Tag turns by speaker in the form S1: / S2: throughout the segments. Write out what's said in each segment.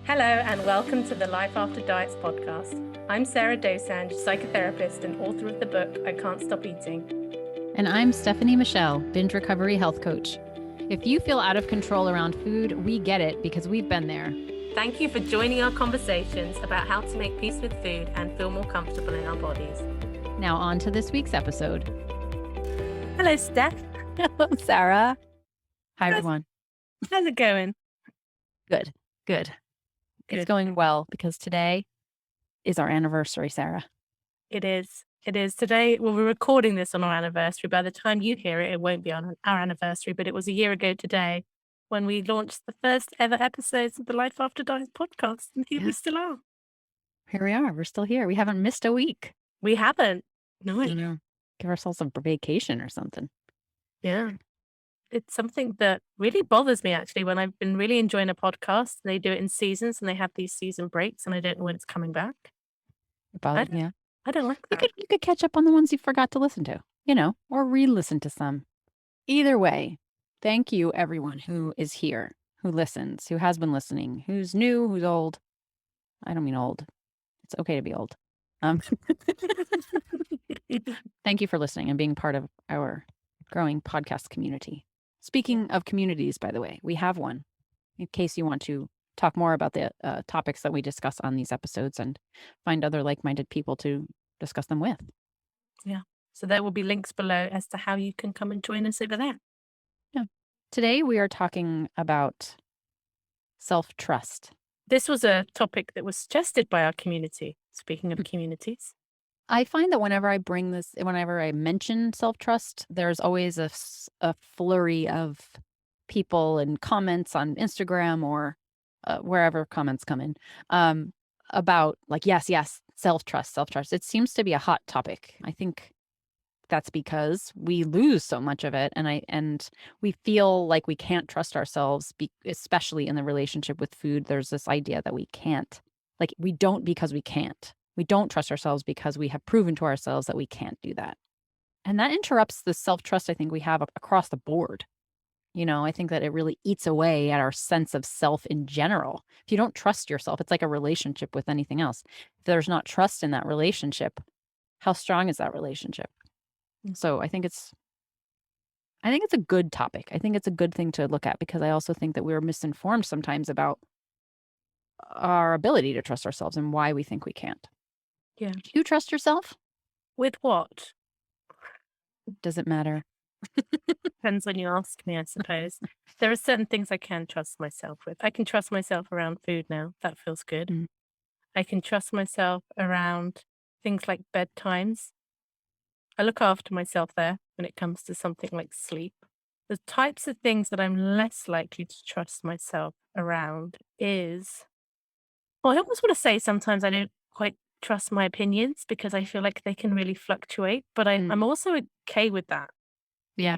S1: Hello and welcome to the Life After Diets podcast. I'm Sarah Dosanjh, psychotherapist and author of the book, I Can't Stop Eating.
S2: And I'm Stefanie Michele, binge recovery health coach. If you feel out of control around food, we get it because we've been there.
S1: Thank you for joining our conversations about how to make peace with food and feel more comfortable in our bodies.
S2: Now on to this week's episode.
S1: Hello, Steph.
S2: Hello, Sarah. Hi, everyone.
S1: How's it going?
S2: Good. It's going well because today is our anniversary, Sarah.
S1: It is. Today, well, we're recording this on our anniversary. By the time you hear it, it won't be on our anniversary, but it was a year ago today when we launched the first ever episodes of the Life After Diets podcast. And here we still are.
S2: Here we are. We're still here. We haven't missed a week.
S1: We haven't. No.
S2: Give ourselves a vacation or something.
S1: Yeah. It's something that really bothers me, actually, when I've been really enjoying a podcast. They do it in seasons and they have these season breaks and I don't know when it's coming back. I don't like that.
S2: You could catch up on the ones you forgot to listen to, or re-listen to some. Either way, thank you, everyone who is here, who listens, who has been listening, who's new, who's old. I don't mean old. It's okay to be old. Thank you for listening and being part of our growing podcast community. Speaking of communities, by the way, we have one in case you want to talk more about the topics that we discuss on these episodes and find other like-minded people to discuss them with.
S1: Yeah. So there will be links below as to how you can come and join us over there.
S2: Yeah. Today we are talking about self-trust.
S1: This was a topic that was suggested by our community. Speaking of communities.
S2: I find that whenever I mention self-trust, there's always a flurry of people and comments on Instagram or wherever comments come in about like, yes, self-trust. It seems to be a hot topic. I think that's because we lose so much of it. And we feel like we can't trust ourselves, especially in the relationship with food. There's this idea that we can't, like we don't because we can't. We don't trust ourselves because we have proven to ourselves that we can't do that. And that interrupts the self-trust I think we have across the board. I think that it really eats away at our sense of self in general. If you don't trust yourself, it's like a relationship with anything else. If there's not trust in that relationship, how strong is that relationship? So I think it's a good topic. I think it's a good thing to look at because I also think that we're misinformed sometimes about our ability to trust ourselves and why we think we can't.
S1: Yeah.
S2: Do you trust yourself?
S1: With what?
S2: Does it matter?
S1: Depends when you ask me, I suppose. There are certain things I can trust myself with. I can trust myself around food now. That feels good.
S2: Mm.
S1: I can trust myself around things like bedtimes. I look after myself there when it comes to something like sleep. The types of things that I'm less likely to trust myself around is, well, I almost want to say sometimes I don't quite trust my opinions because I feel like they can really fluctuate, but I'm also okay with that.
S2: Yeah.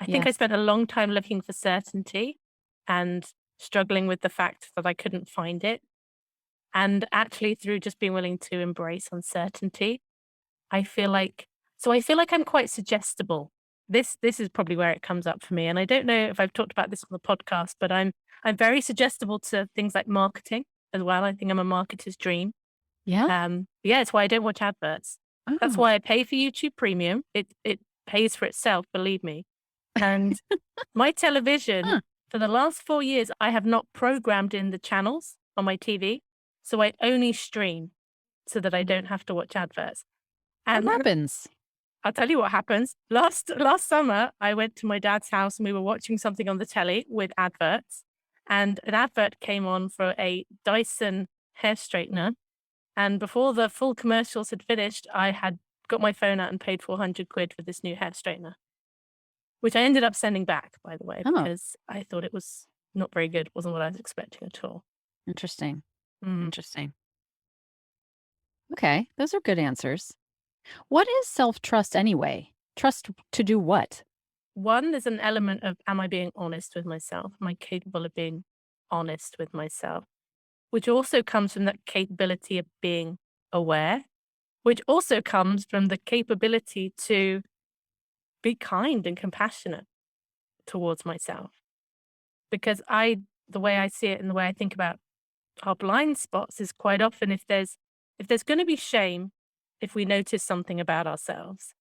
S1: I think I spent a long time looking for certainty and struggling with the fact that I couldn't find it. And actually through just being willing to embrace uncertainty, I feel like I'm quite suggestible. This is probably where it comes up for me. And I don't know if I've talked about this on the podcast, but I'm very suggestible to things like marketing as well. I think I'm a marketer's dream.
S2: Yeah.
S1: It's why I don't watch adverts.
S2: Oh.
S1: That's why I pay for YouTube Premium. It pays for itself, believe me. And my television, for the last 4 years, I have not programmed in the channels on my TV. So I only stream so that I don't have to watch adverts. And
S2: what happens?
S1: I'll tell you what happens. Last summer, I went to my dad's house and we were watching something on the telly with adverts. And an advert came on for a Dyson hair straightener. And before the full commercials had finished, I had got my phone out and paid 400 quid for this new hair straightener, which I ended up sending back, by the way, because I thought it was not very good. It wasn't what I was expecting at all.
S2: Interesting. Interesting. Okay. Those are good answers. What is self-trust anyway? Trust to do what?
S1: One, there's an element of, am I being honest with myself? Am I capable of being honest with myself? Which also comes from that capability of being aware, which also comes from the capability to be kind and compassionate towards myself. Because the way I see it and the way I think about our blind spots is quite often if there's going to be shame, if we notice something about ourselves,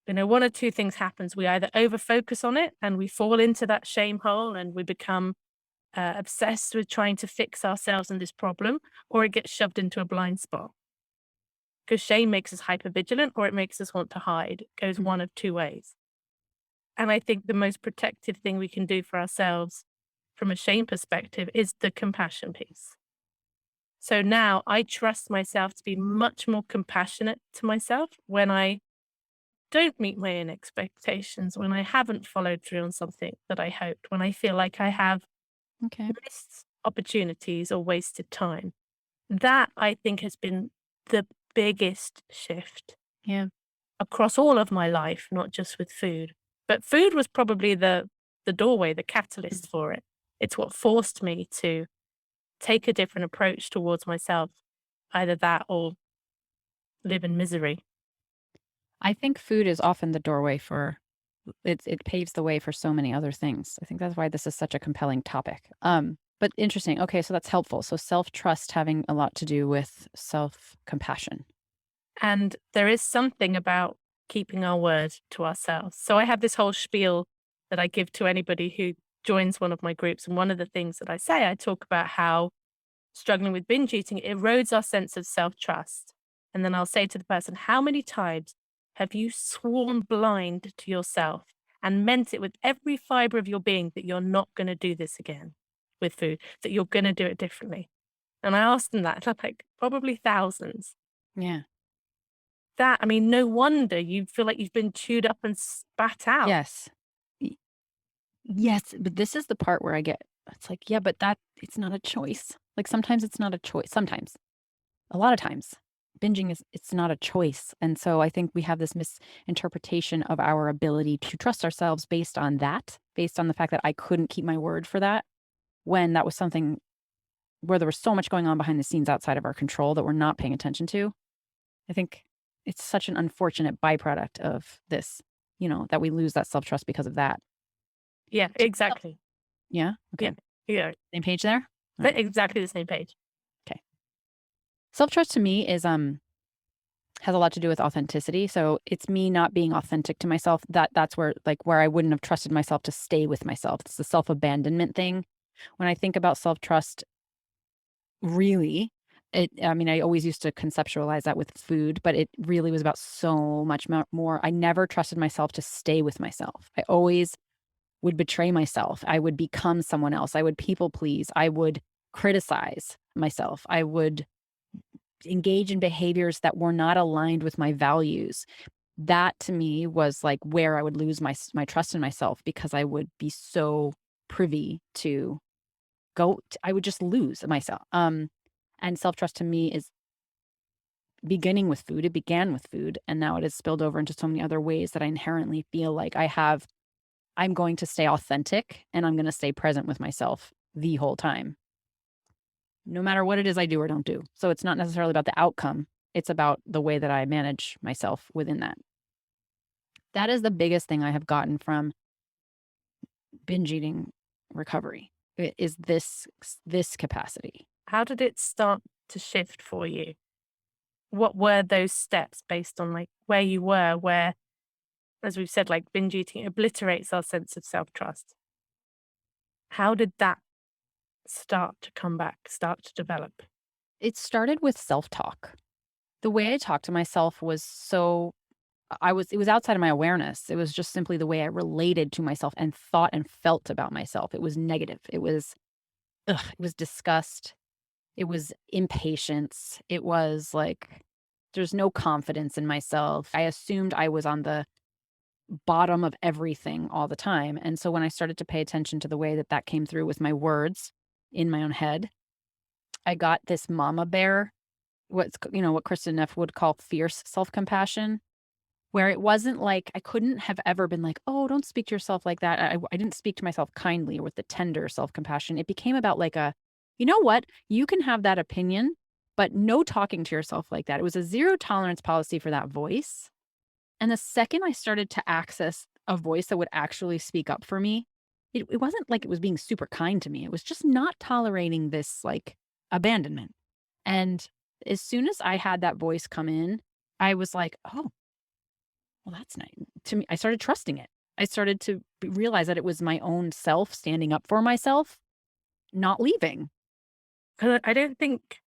S1: one or two things happens. We either over focus on it and we fall into that shame hole and we become obsessed with trying to fix ourselves and this problem, or it gets shoved into a blind spot. Because shame makes us hyper vigilant or it makes us want to hide. It goes
S2: Mhm.
S1: one of two ways. And I think the most protective thing we can do for ourselves from a shame perspective is the compassion piece. So now I trust myself to be much more compassionate to myself when I don't meet my own expectations, when I haven't followed through on something that I hoped, when I feel like I have
S2: Okay.
S1: missed opportunities or wasted time. That I think has been the biggest shift
S2: Yeah.
S1: across all of my life, not just with food. But food was probably the doorway, the catalyst for it. It's what forced me to take a different approach towards myself, either that or live in misery.
S2: I think food is often the doorway for it paves the way for so many other things. I think that's why this is such a compelling topic. But interesting. Okay, so that's helpful. So self-trust having a lot to do with self-compassion.
S1: And there is something about keeping our word to ourselves. So I have this whole spiel that I give to anybody who joins one of my groups. And one of the things that I say, I talk about how struggling with binge eating erodes our sense of self trust. And then I'll say to the person, how many times have you sworn blind to yourself and meant it with every fiber of your being that you're not going to do this again with food, that you're going to do it differently? And I asked them that, and I'm like, probably thousands.
S2: Yeah.
S1: That, I mean, no wonder you feel like you've been chewed up and spat out.
S2: Yes. Y- Yes, but this is the part where I get it's like, yeah, but that it's not a choice. Like sometimes it's not a choice. Sometimes. A lot of times. Binging is it's not a choice. And so I think we have this misinterpretation of our ability to trust ourselves based on that, based on the fact that I couldn't keep my word for that when that was something where there was so much going on behind the scenes outside of our control that we're not paying attention to. I think it's such an unfortunate byproduct of this, that we lose that self-trust because of that.
S1: Yeah,
S2: Self
S1: exactly.
S2: Yeah?
S1: Yeah,
S2: Okay.
S1: yeah,
S2: Same page there?
S1: but
S2: Alright.
S1: exactly the same page.
S2: Okay. Self-trust to me is, has a lot to do with authenticity, so it's me not being authentic to myself, that's where I wouldn't have trusted myself to stay with myself. It's the self-abandonment thing. When I think about self-trust, really, I mean, I always used to conceptualize that with food, but it really was about so much more. I never trusted myself to stay with myself. I always would betray myself. I would become someone else. I would people please. I would criticize myself. I would engage in behaviors that were not aligned with my values. That to me was like where I would lose my trust in myself because I would be so privy to I would just lose myself. And self-trust to me is beginning with food. It began with food and now it has spilled over into so many other ways that I inherently feel like I'm going to stay authentic and I'm going to stay present with myself the whole time, no matter what it is I do or don't do. So it's not necessarily about the outcome. It's about the way that I manage myself within that. That is the biggest thing I have gotten from binge eating recovery is this capacity.
S1: How did it start to shift for you? What were those steps based on like where you were, where, as we've said, like binge eating obliterates our sense of self trust? How did that start to come back, start to develop?
S2: It started with self-talk. The way I talked to myself was so it was outside of my awareness. It was just simply the way I related to myself and thought and felt about myself. It was negative. It was disgust. It was impatience. It was like there's no confidence in myself. I assumed I was on the bottom of everything all the time. And so when I started to pay attention to the way that that came through with my words in my own head, I got this mama bear, what Kristen Neff would call fierce self-compassion, where it wasn't like I couldn't have ever been like, "Oh, don't speak to yourself like that." I didn't speak to myself kindly or with the tender self-compassion. It became about like "You know what? You can have that opinion, but no talking to yourself like that." It was a zero tolerance policy for that voice. And the second I started to access a voice that would actually speak up for me, it wasn't like it was being super kind to me. It was just not tolerating this like abandonment. And as soon as I had that voice come in, I was like, oh, well, that's nice. To me, I started trusting it. I started to realize that it was my own self standing up for myself, not leaving.
S1: 'Cause I don't think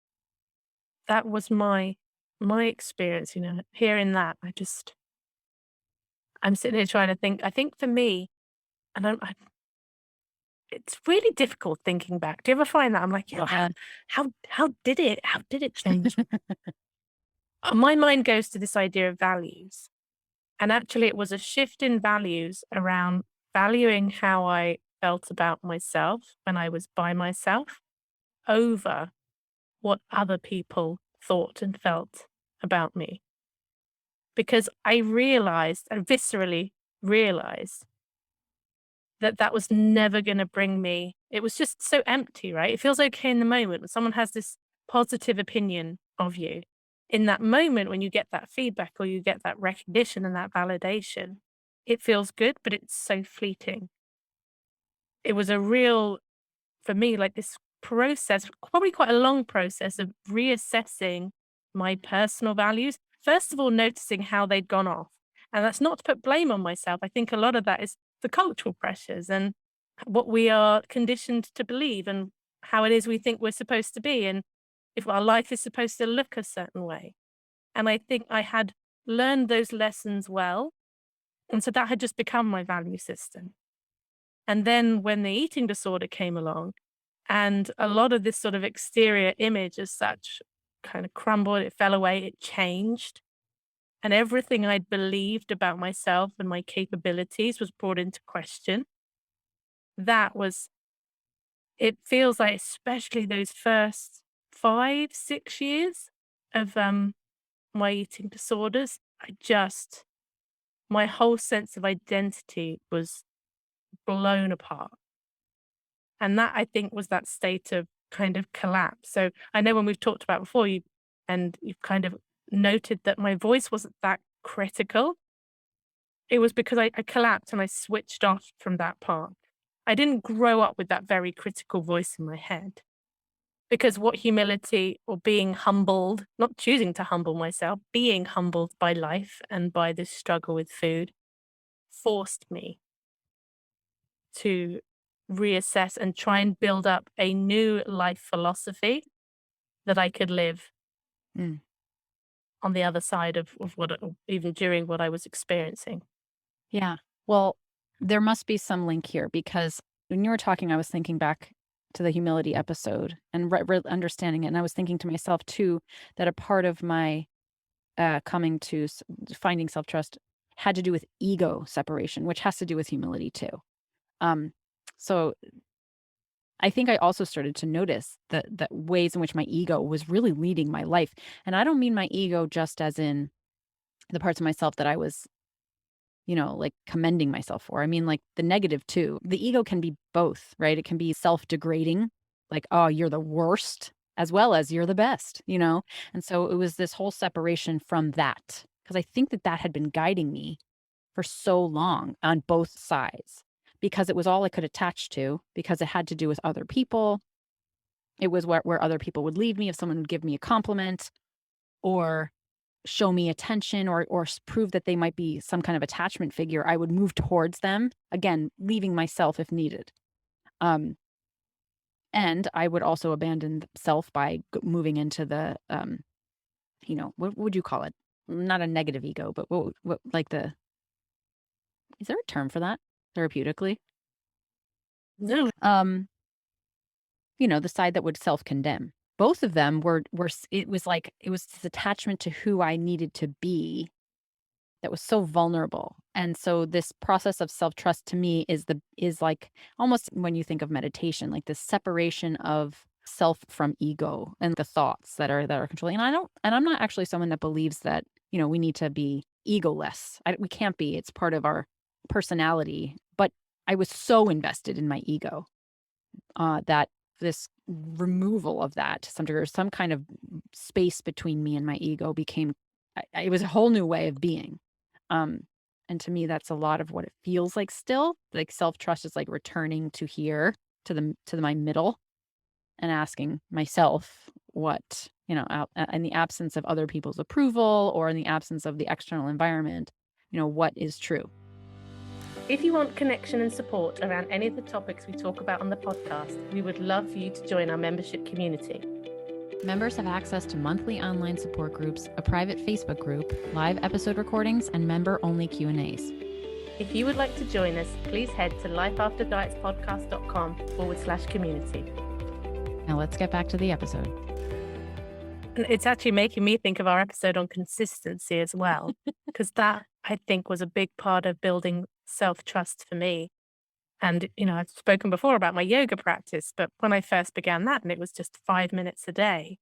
S1: that was my experience, hearing that, I'm sitting here trying to think. I think for me, and it's really difficult thinking back. Do you ever find that? I'm like, yeah,
S2: Yeah.
S1: how did it change? My mind goes to this idea of values. And actually, it was a shift in values around valuing how I felt about myself when I was by myself over what other people thought and felt about me. Because I realized, I viscerally realized that that was never going to bring me, it was just so empty, right? It feels okay in the moment when someone has this positive opinion of you. In that moment, when you get that feedback or you get that recognition and that validation, it feels good, but it's so fleeting. It was a real, for me, like this process, probably quite a long process of reassessing my personal values. First of all, noticing how they'd gone off. And that's not to put blame on myself. I think a lot of that is the cultural pressures and what we are conditioned to believe and how it is we think we're supposed to be and if our life is supposed to look a certain way. And I think I had learned those lessons well. And so that had just become my value system. And then when the eating disorder came along, and a lot of this sort of exterior image as such kind of crumbled, it fell away, it changed. And everything I'd believed about myself and my capabilities was brought into question. That was, it feels like, especially those first 5, 6 years of my eating disorders, my whole sense of identity was blown apart. And that I think was that state of kind of collapse. So I know when we've talked about before, you've kind of noted that my voice wasn't that critical. It was because I collapsed and I switched off from that part. I didn't grow up with that very critical voice in my head. Because what humility or being humbled, not choosing to humble myself, being humbled by life and by this struggle with food forced me to reassess and try and build up a new life philosophy that I could live
S2: Mm.
S1: on the other side of even during what I was experiencing.
S2: Yeah. Well, there must be some link here because when you were talking, I was thinking back to the humility episode and understanding it. And I was thinking to myself too that a part of my coming to finding self trust had to do with ego separation, which has to do with humility too. Um, so I think I also started to notice the ways in which my ego was really leading my life. And I don't mean my ego just as in the parts of myself that I was, like commending myself for. I mean, like the negative too. The ego can be both, right? It can be self degrading, like, oh, you're the worst, as well as you're the best. And so it was this whole separation from that. Because I think that that had been guiding me for so long on both sides because it was all I could attach to because it had to do with other people. It was where other people would leave me if someone would give me a compliment or show me attention or prove that they might be some kind of attachment figure. I would move towards them, again, leaving myself if needed. Um, and I would also abandon self by moving into the, what would you call it? Not a negative ego, but what like is there a term for that therapeutically?
S1: No.
S2: Um, the side that would self-condemn. Both of them it was like it was this attachment to who I needed to be that was so vulnerable. And so this process of self-trust to me is like almost when you think of meditation, like this separation of self from ego and the thoughts that are controlling. And I'm not actually someone that believes that, we need to be egoless. We can't be. It's part of our personality. But I was so invested in my ego that this removal of that to some degree, or some kind of space between me and my ego became, it was a whole new way of being. Um, and to me, that's a lot of what it feels like still. Like self trust is like returning to here, to my middle, and asking myself what, in the absence of other people's approval or in the absence of the external environment, what is true.
S1: If you want connection and support around any of the topics we talk about on the podcast, we would love for you to join our membership community.
S2: Members have access to monthly online support groups, a private Facebook group, live episode recordings, and member-only Q&As.
S1: If you would like to join us, please head to lifeafterdietspodcast.com/community.
S2: Now let's get back to the episode.
S1: And it's actually making me think of our episode on consistency as well, because that, I think, was a big part of building self-trust for me. And, I've spoken before about my yoga practice, but when I first began that, and it was just 5 minutes a day,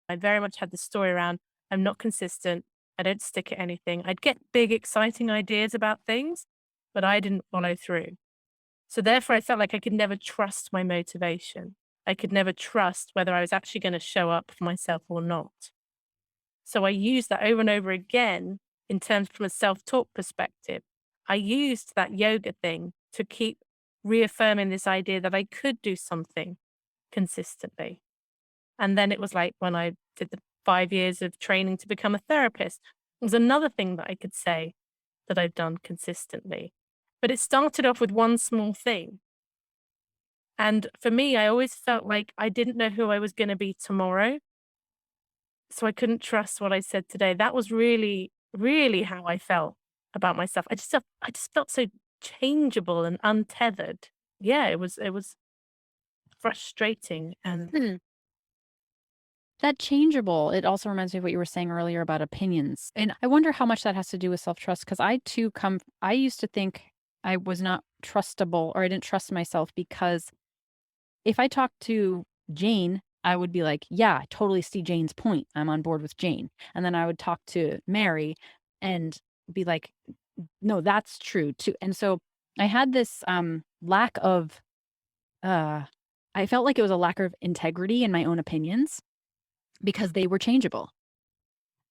S1: I very much had the story around, I'm not consistent. I don't stick at anything. I'd get big, exciting ideas about things, but I didn't follow through. So therefore, I felt like I could never trust my motivation. I could never trust whether I was actually going to show up for myself or not. So I used that over and over again in terms from a self-talk perspective. I used that yoga thing to keep reaffirming this idea that I could do something consistently. And then it was like when I did the 5 years of training to become a therapist, it was another thing that I could say that I've done consistently. But it started off with one small thing. And for me, I always felt like I didn't know who I was going to be tomorrow. So I couldn't trust what I said today. That was really, really how I felt about myself. I just felt so changeable and untethered. Yeah, it was frustrating. And
S2: That changeable, it also reminds me of what you were saying earlier about opinions. And I wonder how much that has to do with self-trust, because I used to think I was not trustable, or I didn't trust myself, because if I talked to Jane, I would be like, yeah, I totally see Jane's point. I'm on board with Jane. And then I would talk to Mary and be like, no, that's true too. And so I had this lack of, I felt like it was a lack of integrity in my own opinions because they were changeable.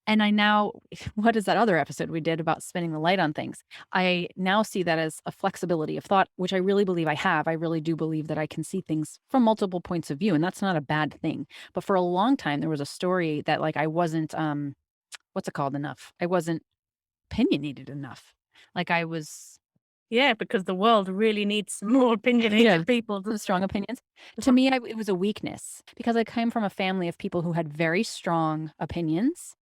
S2: And I now, what is that other episode we did about spinning the light on things? I now see that as a flexibility of thought, which I really believe I have. I really do believe that I can see things from multiple points of view, and that's not a bad thing. But for a long time, there was a story that like I wasn't, what's it called, enough. I wasn't opinionated enough. Like I was,
S1: yeah, because the world really needs some more opinionated people.
S2: strong opinions. To me, it was a weakness because I came from a family of people who had very strong opinions.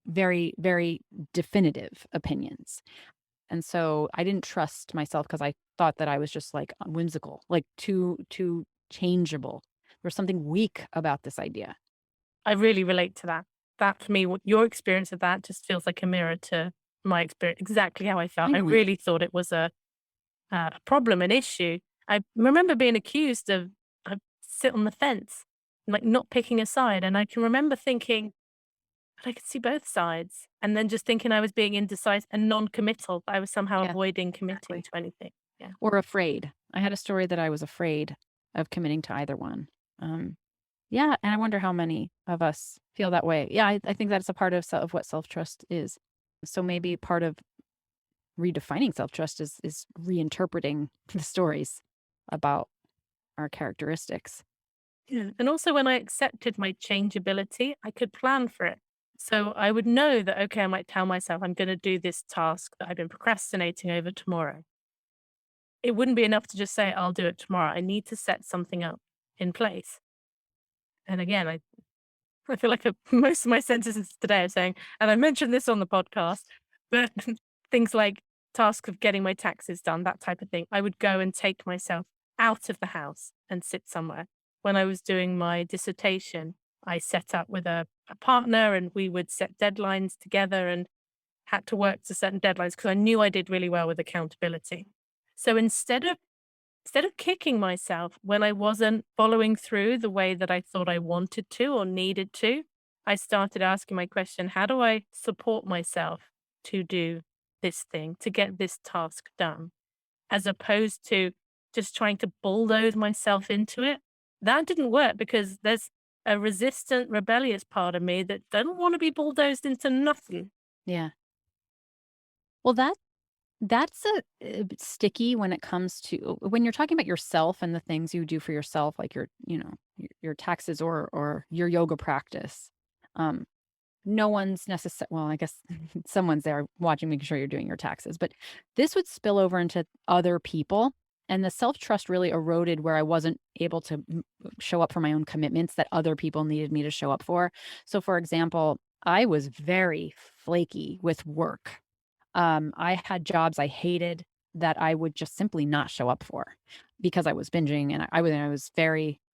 S2: Very, very definitive opinions. And so I didn't trust myself because I thought that I was just like whimsical, like too changeable. There's something weak about this idea.
S1: I really relate to that. That for me, your experience of that just feels like a mirror to my experience, exactly how I felt. I really thought it was a problem, an issue. I remember being accused of I sit on the fence, like not picking a side. And I can remember thinking, but I could see both sides. And then just thinking I was being indecisive and non-committal. I was somehow avoiding committing to anything. Yeah.
S2: Or afraid. I had a story that I was afraid of committing to either one. Yeah. And I wonder how many of us feel that way. Yeah. I think that's a part of what self-trust is. So maybe part of redefining self-trust is reinterpreting the stories about our characteristics.
S1: Yeah. And also when I accepted my changeability, I could plan for it. So I would know that, okay, I might tell myself I'm going to do this task that I've been procrastinating over tomorrow. It wouldn't be enough to just say, I'll do it tomorrow. I need to set something up in place. And again, I feel like most of my sentences today are saying, and I mentioned this on the podcast, but things like task of getting my taxes done, that type of thing. I would go and take myself out of the house and sit somewhere. When I was doing my dissertation, I set up with a partner and we would set deadlines together and had to work to certain deadlines because I knew I did really well with accountability. So instead of kicking myself when I wasn't following through the way that I thought I wanted to or needed to, I started asking my question, how do I support myself to do this thing, to get this task done, as opposed to just trying to bulldoze myself into it? That didn't work because there's a resistant, rebellious part of me that doesn't want to be bulldozed into nothing.
S2: Yeah. Well, That's a bit sticky when it comes to when you're talking about yourself and the things you do for yourself, like your taxes or your yoga practice. Um, no one's necessary. Well, I guess someone's there watching, making sure you're doing your taxes, but this would spill over into other people. And the self trust really eroded where I wasn't able to show up for my own commitments that other people needed me to show up for. So, for example, I was very flaky with work. I had jobs I hated that I would just simply not show up for because I was binging and I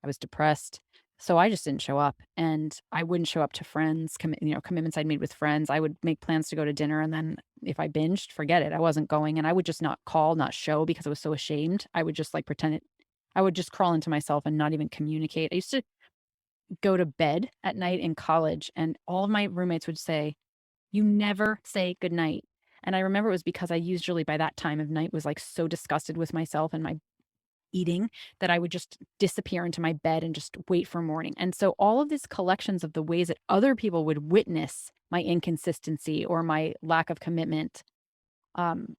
S2: was depressed. So I just didn't show up and I wouldn't show up to friends, commitments I'd made with friends. I would make plans to go to dinner and then if I binged, forget it. I wasn't going and I would just not call, not show because I was so ashamed. I would just like pretend it. I would just crawl into myself and not even communicate. I used to go to bed at night in college and all of my roommates would say, "You never say goodnight." And I remember it was because I usually by that time of night was, like, so disgusted with myself and my eating that I would just disappear into my bed and just wait for morning. And so all of these collections of the ways that other people would witness my inconsistency or my lack of commitment, um,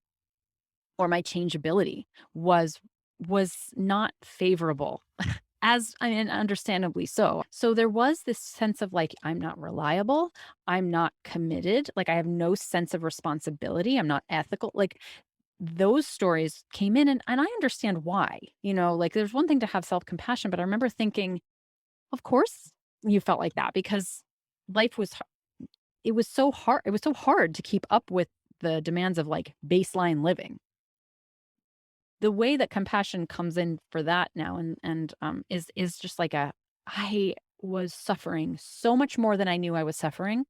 S2: or my changeability was was not favorable. As I mean, understandably so. So there was this sense of like, I'm not reliable. I'm not committed. Like, I have no sense of responsibility. I'm not ethical. Like, those stories came in, and I understand why. Like, there's one thing to have self compassion, but I remember thinking, of course you felt like that because life was, it was so hard. It was so hard to keep up with the demands of like baseline living. The way that compassion comes in for that now is just like I was suffering so much more than I knew I was suffering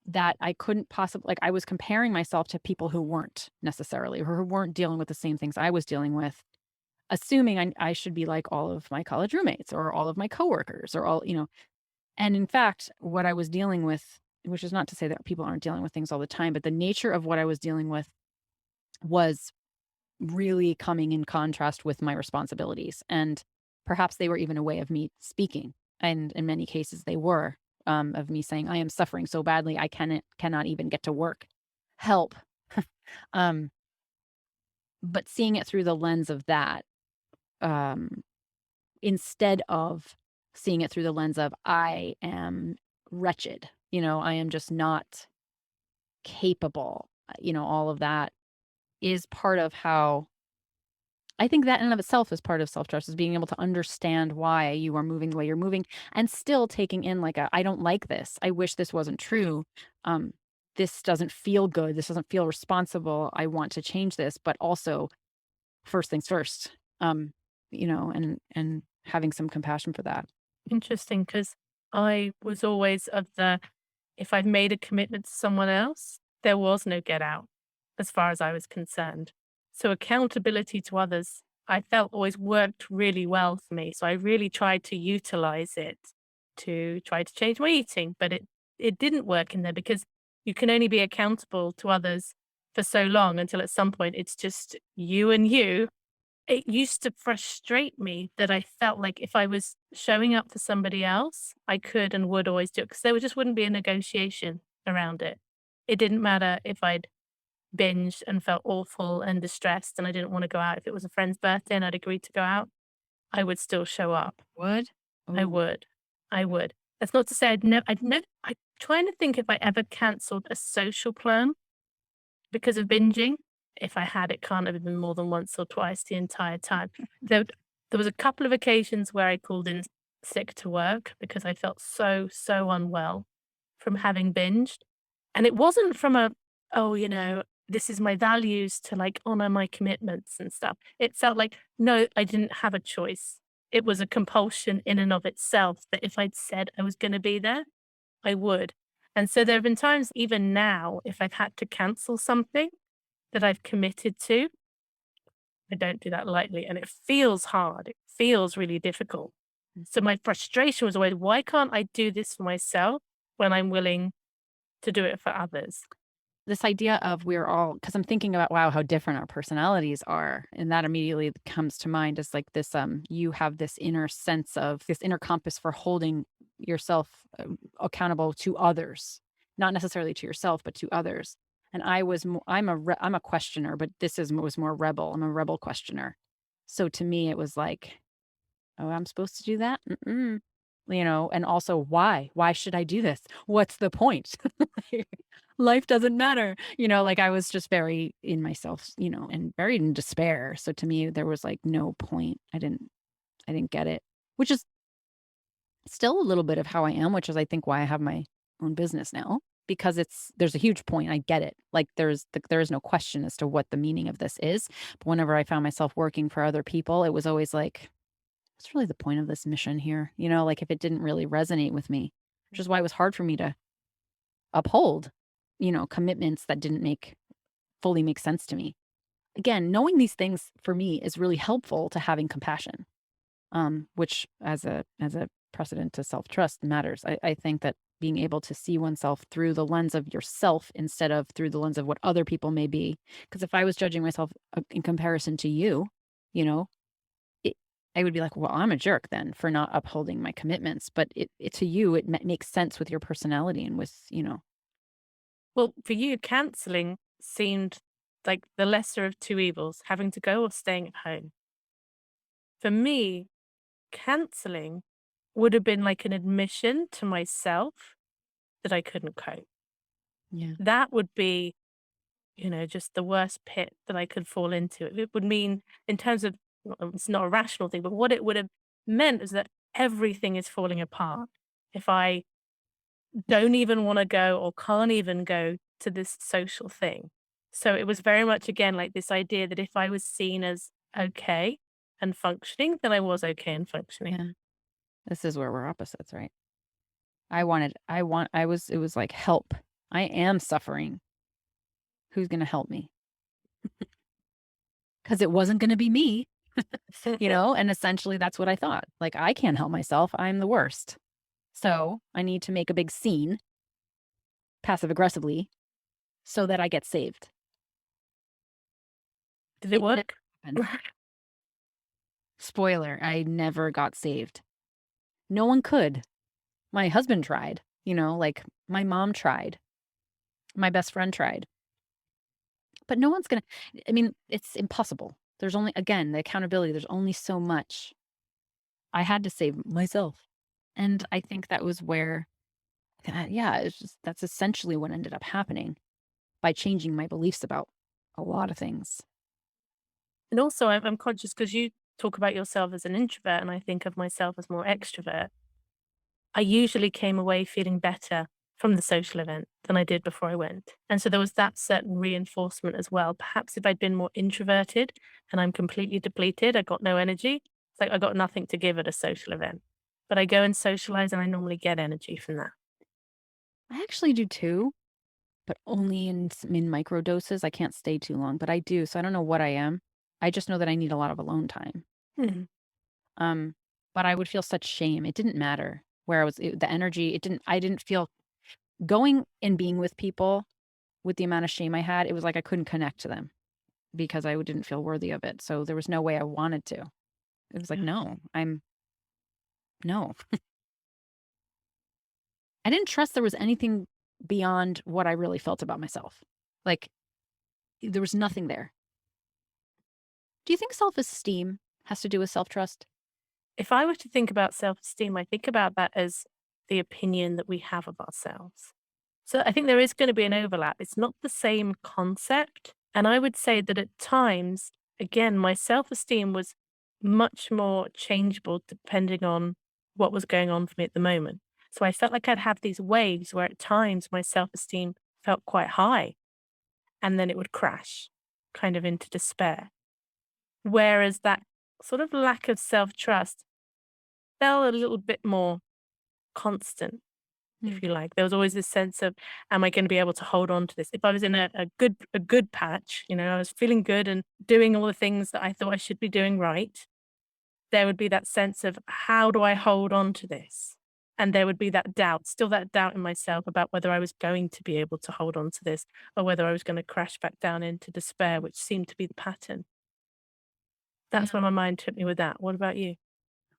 S2: that I couldn't possibly like I was comparing myself to people who weren't necessarily or who weren't dealing with the same things I was dealing with, assuming I should be like all of my college roommates or all of my coworkers or all. And in fact, what I was dealing with, which is not to say that people aren't dealing with things all the time, but the nature of what I was dealing with was really coming in contrast with my responsibilities, and perhaps they were even a way of me speaking, and in many cases they were, of me saying, "I am suffering so badly, I cannot even get to work. Help." Um, but seeing it through the lens of that, um, instead of seeing it through the lens of, "I am wretched," "I am just not capable," all of that is part of how I think that in and of itself is part of self-trust, is being able to understand why you are moving the way you're moving and still taking in like I don't like this. I wish this wasn't true. Um, this doesn't feel good. This doesn't feel responsible. I want to change this, but also first things first. And having some compassion for that.
S1: Interesting, because I was always of the if I've made a commitment to someone else, there was no get out as far as I was concerned. So accountability to others, I felt always worked really well for me. So I really tried to utilize it to try to change my eating, but it didn't work in there because you can only be accountable to others for so long until at some point it's just you and you. It used to frustrate me that I felt like if I was showing up for somebody else, I could and would always do it because there just wouldn't be a negotiation around it. It didn't matter if I'd binged and felt awful and distressed and I didn't want to go out. If it was a friend's birthday and I'd agreed to go out, I would still show up.
S2: Would?
S1: I
S2: Oh,
S1: would. I would. That's not to say I'm trying to think if I ever cancelled a social plan because of binging. If I had, it can't have been more than once or twice the entire time. There there was a couple of occasions where I called in sick to work because I felt so, so unwell from having binged. And it wasn't from "Oh, this is my values to, like, honor my commitments and stuff." It felt like, no, I didn't have a choice. It was a compulsion in and of itself that if I'd said I was gonna be there, I would. And so there have been times even now, if I've had to cancel something that I've committed to, I don't do that lightly, and it feels hard. It feels really difficult. So my frustration was always, why can't I do this for myself when I'm willing to do it for others?
S2: this idea of we're all, because I'm thinking about, wow, how different our personalities are. And that immediately comes to mind as like this, you have this inner sense of this inner compass for holding yourself accountable to others, not necessarily to yourself, but to others. And I'm a questioner, but was more rebel. I'm a rebel questioner. So to me, it was like, "Oh, I'm supposed to do that? Mm-mm." And also, why? Why should I do this? What's the point? Life doesn't matter. Like I was just very in myself, and very in despair. So to me, there was like no point. I didn't get it, which is still a little bit of how I am, which is I think why I have my own business now, because there's a huge point. I get it. Like there is no question as to what the meaning of this is. But whenever I found myself working for other people, it was always like, what's really the point of this mission here? Like if it didn't really resonate with me, which is why it was hard for me to uphold, commitments that didn't fully make sense to me. Again, knowing these things for me is really helpful to having compassion, which as a precedent to self-trust matters. I think that being able to see oneself through the lens of yourself instead of through the lens of what other people may be. Because if I was judging myself in comparison to you, you know, it, I would be like, well, I'm a jerk then for not upholding my commitments. But to you, it makes sense with your personality and with.
S1: Well, for you, canceling seemed like the lesser of two evils, having to go or staying at home. For me, canceling would have been like an admission to myself that I couldn't cope.
S2: Yeah.
S1: That would be, just the worst pit that I could fall into. It would mean, in terms of, it's not a rational thing, but what it would have meant is that everything is falling apart. If I don't even want to go or can't even go to this social thing. So it was very much, again, like this idea that if I was seen as okay and functioning, then I was okay and functioning.
S2: Yeah. This is where we're opposites, right? It was like, help. I am suffering. Who's going to help me? Because it wasn't going to be me, and essentially that's what I thought. Like, I can't help myself. I'm the worst. So I need to make a big scene passive aggressively so that I get saved.
S1: Did it
S2: It never
S1: work?
S2: happened. Spoiler, I never got saved. No one could. My husband tried, like my mom tried. My best friend tried. But no one's gonna I mean, it's impossible. There's only again, the accountability, there's only so much. I had to save myself. And I think that was where yeah, it's just that's essentially what ended up happening by changing my beliefs about a lot of things.
S1: And also, I'm conscious because you talk about yourself as an introvert, and I think of myself as more extrovert. I usually came away feeling better from the social event than I did before I went. And so there was that certain reinforcement as well. Perhaps if I'd been more introverted and I'm completely depleted, I got no energy, it's like I got nothing to give at a social event. But I go and socialize and I normally get energy from that.
S2: I actually do too, but only in micro doses. I can't stay too long, but I do. So I don't know what I am. I just know that I need a lot of alone time.
S1: Hmm.
S2: Um, but I would feel such shame. It didn't matter where the energy, I didn't feel going and being with people with the amount of shame I had. It was like I couldn't connect to them because I didn't feel worthy of it. So there was no way I wanted to. It was like,
S1: Yeah.
S2: no, no. I didn't trust there was anything beyond what I really felt about myself. Like there was nothing there. Do you think self-esteem has to do with self-trust?
S1: If I were to think about self esteem, I think about that as the opinion that we have of ourselves. So I think there is going to be an overlap. It's not the same concept. And I would say that at times, again, my self esteem was much more changeable depending on what was going on for me at the moment. So I felt like I'd have these waves where at times my self esteem felt quite high and then it would crash kind of into despair. Whereas that sort of lack of self trust felt a little bit more constant,
S2: Hmm.
S1: if you like. There was always this sense of, am I going to be able to hold on to this? If I was in a good patch, I was feeling good and doing all the things that I thought I should be doing right, there would be that sense of, how do I hold on to this? And there would be that doubt, still that doubt in myself about whether I was going to be able to hold on to this or whether I was going to crash back down into despair, which seemed to be the pattern. That's
S2: Yeah.
S1: where my mind took me with that. What about you?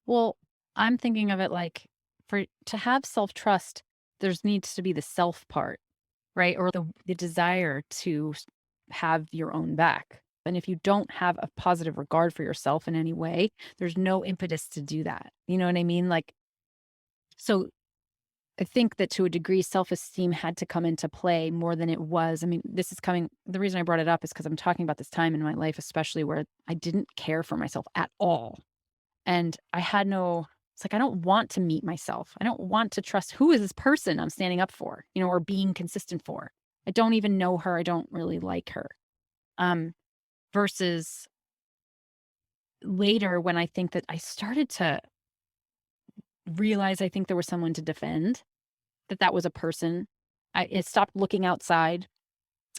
S2: Well, I'm thinking of it like to have self-trust, there's needs to be the self part. right? Or the desire to have your own back. And if you don't have a positive regard for yourself in any way, there's no impetus to do that. You know what I mean? Like, so I think that to a degree, self-esteem had to come into play more than it was. I mean, the reason I brought it up is because I'm talking about this time in my life, especially where I didn't care for myself at all. And it's like, I don't want to meet myself. I don't want to trust who is this person I'm standing up for, or being consistent for. I don't even know her. I don't really like her. Um, versus later when I think that I started to realize I think there was someone to defend, that was a person. It stopped looking outside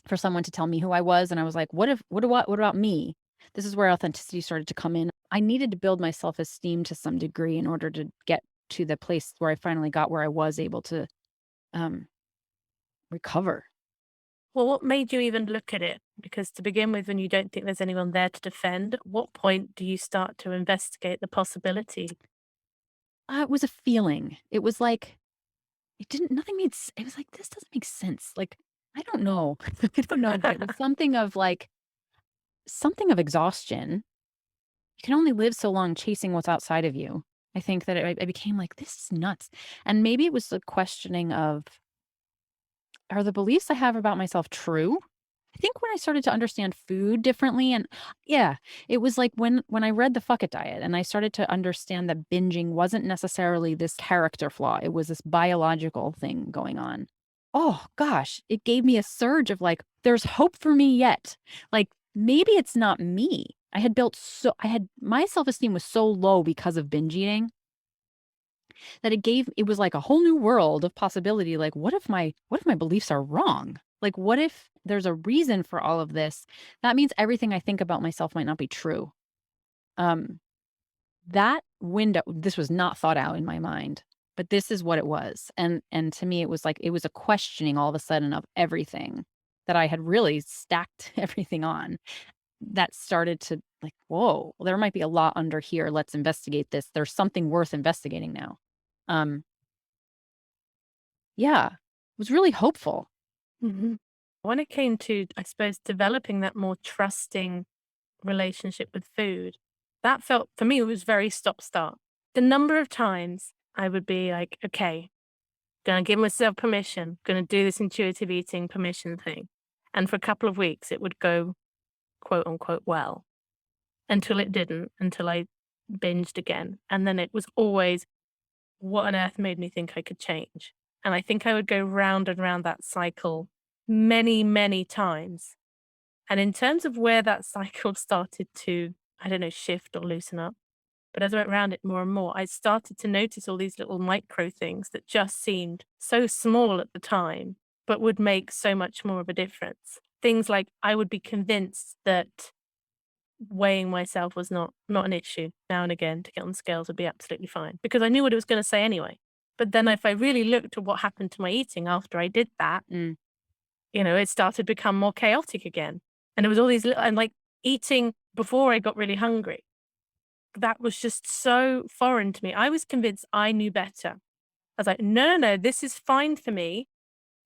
S2: for someone to tell me who I was, and I was like, what about me? This is where authenticity started to come in. I needed to build my self-esteem to some degree in order to get to the place where I finally got where I was able to um, recover.
S1: Well, what made you even look at it? Because to begin with, when you don't think there's anyone there to defend, at what point do you start to investigate the possibility?
S2: It was a feeling. It was like nothing made. It was like, this doesn't make sense. Like, I don't know. I don't know. But it was something of exhaustion. You can only live so long chasing what's outside of you. I think that I became like, this is nuts. And maybe it was the questioning of, are the beliefs I have about myself true? I think when I started to understand food differently, and yeah, it was like when I read the Fuck It Diet and I started to understand that binging wasn't necessarily this character flaw. It was this biological thing going on. Oh gosh, it gave me a surge of like, there's hope for me yet. Like, maybe it's not me. My self-esteem was so low because of binge eating that it was like a whole new world of possibility. Like, what if my beliefs are wrong? Like, what if there's a reason for all of this? That means everything I think about myself might not be true. Um, that window, this was not thought out in my mind, but this is what it was. And to me, it was like, it was a questioning all of a sudden of everything that I had really stacked everything on, that started to like, whoa, there might be a lot under here. Let's investigate this. There's something worth investigating now. Um, yeah, it was really hopeful.
S1: Mhm. When it came to, I suppose, developing that more trusting relationship with food, that felt for me, it was very stop start. The number of times I would be like, okay, gonna give myself permission, gonna do this intuitive eating permission thing. And for a couple of weeks, it would go quote unquote well until it didn't, until I binged again. And then it was always, what on earth made me think I could change? And I think I would go round and round that cycle many, many times. And in terms of where that cycle started to, I don't know, shift or loosen up, but as I went around it more and more, I started to notice all these little micro things that just seemed so small at the time, but would make so much more of a difference. Things like I would be convinced that weighing myself was not an issue. Now and again, to get on the scales would be absolutely fine because I knew what it was going to say anyway. But then if I really looked at what happened to my eating after I did that,
S2: Mm,
S1: it started to become more chaotic again. And it was all these little, and like eating before I got really hungry, that was just so foreign to me. I was convinced I knew better. I was like, no, no, no, this is fine for me.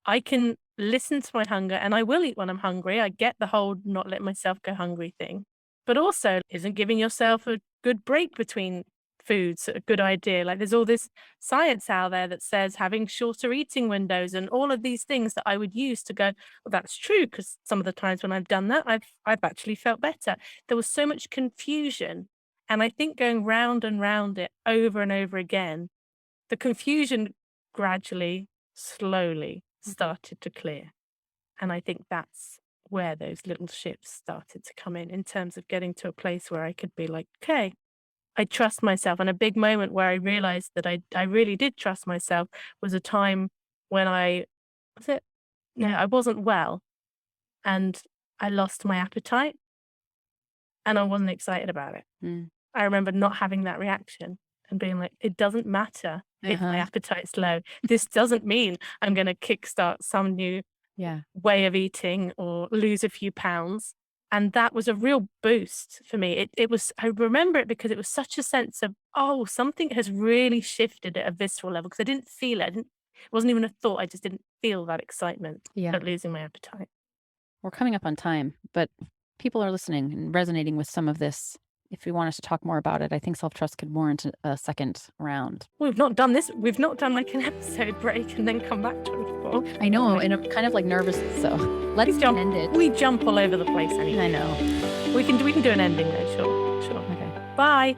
S1: I can listen to my hunger and I will eat when I'm hungry. I get the whole not let myself go hungry thing. But also, isn't giving yourself a good break between foods a good idea? Like there's all this science out there that says having shorter eating windows and all of these things that I would use to go, well, that's true, because some of the times when I've done that, I've actually felt better. There was so much confusion. And I think going round and round it over and over again, the confusion gradually, slowly started to clear. And I think that's where those little shifts started to come in terms of getting to a place where I could be like, okay, I trust myself. And a big moment where I realized that I really did trust myself was a time when was it? No, I wasn't well and I lost my appetite and I wasn't excited about it.
S2: mm,
S1: I remember not having that reaction and being like, it doesn't matter if my
S2: uh-huh.
S1: appetite's low. This doesn't mean I'm going to kickstart some new
S2: Yeah.
S1: way of eating or lose a few pounds. And that was a real boost for me. It was, I remember it because it was such a sense of, oh, something has really shifted at a visceral level because I didn't feel it. It wasn't even a thought. I just didn't feel that excitement
S2: Yeah.
S1: at losing my appetite.
S2: We're coming up on time, but people are listening and resonating with some of this. If we want us to talk more about it, I think self-trust could warrant a second round.
S1: We've not done this. We've not done like an episode break and then come back to it before.
S2: I know, and I'm kind of like nervous, so let's
S1: jump.
S2: end it.
S1: We jump all over the place anyway.
S2: I know.
S1: We can do an ending though, sure.
S2: Okay.
S1: Bye.